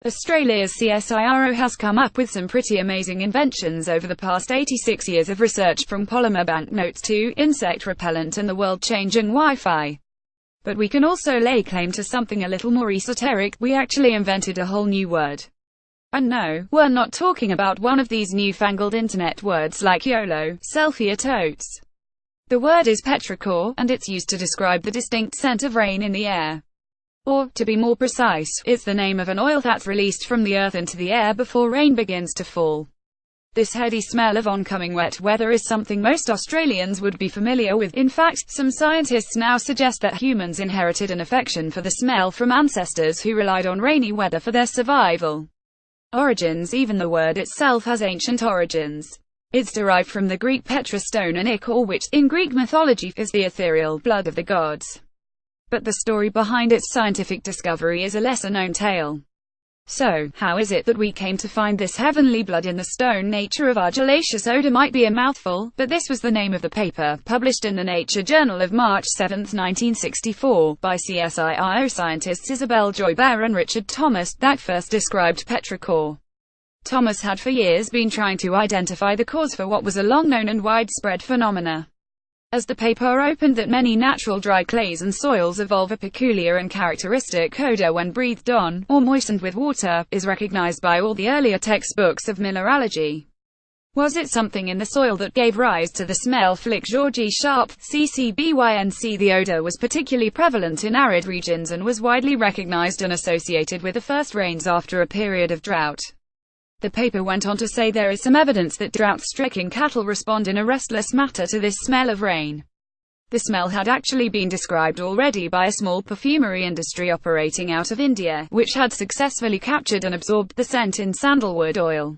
Australia's csiro has come up with some pretty amazing inventions over the past 86 years of research, from polymer banknotes to insect repellent and the world-changing Wi-Fi. But we can also lay claim to something a little more esoteric. We actually invented a whole new word. And no, we're not talking about one of these newfangled internet words like YOLO, selfie, or totes. The word is petrichor, and it's used to describe the distinct scent of rain in the air. Or, to be more precise, it's the name of an oil that's released from the earth into the air before rain begins to fall. This heady smell of oncoming wet weather is something most Australians would be familiar with. In fact, some scientists now suggest that humans inherited an affection for the smell from ancestors who relied on rainy weather for their survival. Origins. Even the word itself has ancient origins. It's derived from the Greek petra, stone, and ichor, which, in Greek mythology, is the ethereal blood of the gods. But the story behind its scientific discovery is a lesser-known tale. So, how is it that we came to find this heavenly blood in the stone? Nature of argillaceous odor might be a mouthful, but this was the name of the paper, published in the Nature Journal of March 7, 1964, by csiro scientists Isabel Joybert and Richard Thomas, that first described petrichor. Thomas had for years been trying to identify the cause for what was a long-known and widespread phenomena. As the paper opened, that many natural dry clays and soils evolve a peculiar and characteristic odor when breathed on, or moistened with water, is recognized by all the earlier textbooks of mineralogy. Was it something in the soil that gave rise to the smell? Flick Georgie Sharp, CCBYNC. The odor was particularly prevalent in arid regions and was widely recognized and associated with the first rains after a period of drought. The paper went on to say there is some evidence that drought-stricken cattle respond in a restless manner to this smell of rain. The smell had actually been described already by a small perfumery industry operating out of India, which had successfully captured and absorbed the scent in sandalwood oil.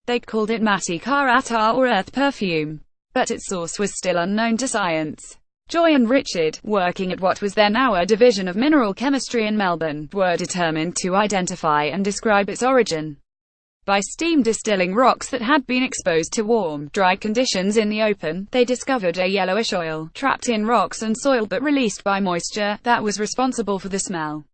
They called it Matti Ka Attar, or earth perfume. But its source was still unknown to science. Joy and Richard, working at what was then our Division of Mineral Chemistry in Melbourne, were determined to identify and describe its origin. By steam distilling rocks that had been exposed to warm, dry conditions in the open, they discovered a yellowish oil, trapped in rocks and soil but released by moisture, that was responsible for the smell.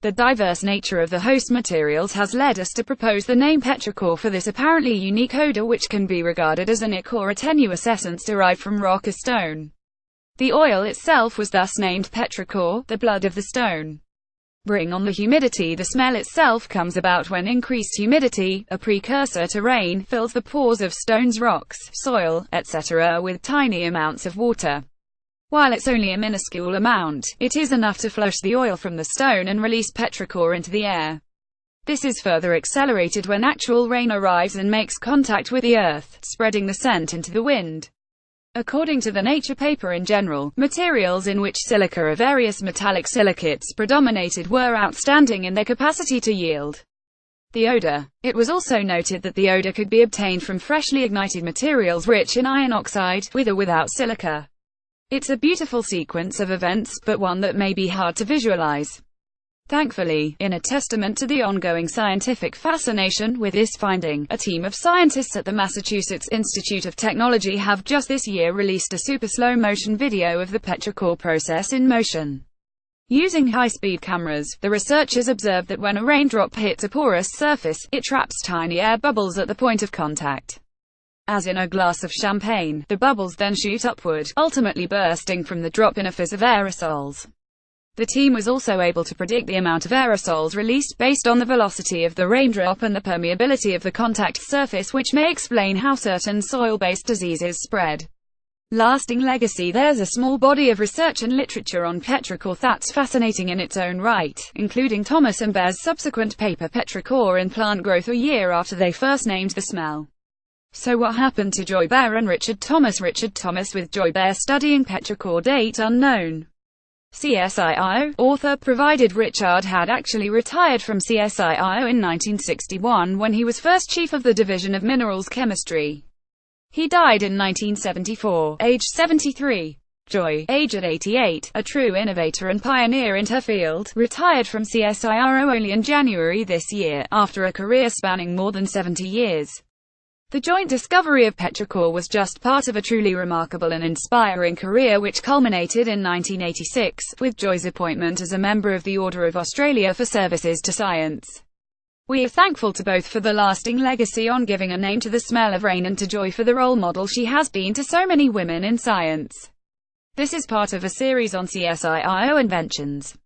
The diverse nature of the host materials has led us to propose the name petrichor for this apparently unique odor, which can be regarded as an ichor, a tenuous essence derived from rock or stone. The oil itself was thus named petrichor, the blood of the stone. Bring on the humidity. The smell itself comes about when increased humidity, a precursor to rain, fills the pores of stones, rocks, soil, etc. with tiny amounts of water. While it's only a minuscule amount, it is enough to flush the oil from the stone and release petrichor into the air. This is further accelerated when actual rain arrives and makes contact with the earth, spreading the scent into the wind. According to the Nature paper, in general, materials in which silica or various metallic silicates predominated were outstanding in their capacity to yield the odor. It was also noted that the odor could be obtained from freshly ignited materials rich in iron oxide, with or without silica. It's a beautiful sequence of events, but one that may be hard to visualize. Thankfully, in a testament to the ongoing scientific fascination with this finding, a team of scientists at the Massachusetts Institute of Technology have just this year released a super slow-motion video of the petrichor process in motion. Using high-speed cameras, the researchers observed that when a raindrop hits a porous surface, it traps tiny air bubbles at the point of contact. As in a glass of champagne, the bubbles then shoot upward, ultimately bursting from the drop in a fizz of aerosols. The team was also able to predict the amount of aerosols released based on the velocity of the raindrop and the permeability of the contact surface, which may explain how certain soil-based diseases spread. Lasting legacy. There's a small body of research and literature on petrichor that's fascinating in its own right, including Thomas and Bear's subsequent paper Petrichor in Plant Growth, a year after they first named the smell. So what happened to Joybert and Richard Thomas? Richard Thomas with Joybert studying petrichor, date unknown. CSIO author provided Richard had actually retired from CSIO in 1961 when he was first chief of the Division of Minerals Chemistry. He died in 1974, aged 73. Joy, aged 88, a true innovator and pioneer in her field, retired from CSIRO only in January this year, after a career spanning more than 70 years. The joint discovery of petrichor was just part of a truly remarkable and inspiring career which culminated in 1986, with Joy's appointment as a member of the Order of Australia for services to science. We are thankful to both for the lasting legacy on giving a name to the smell of rain and to Joy for the role model she has been to so many women in science. This is part of a series on CSIRO inventions.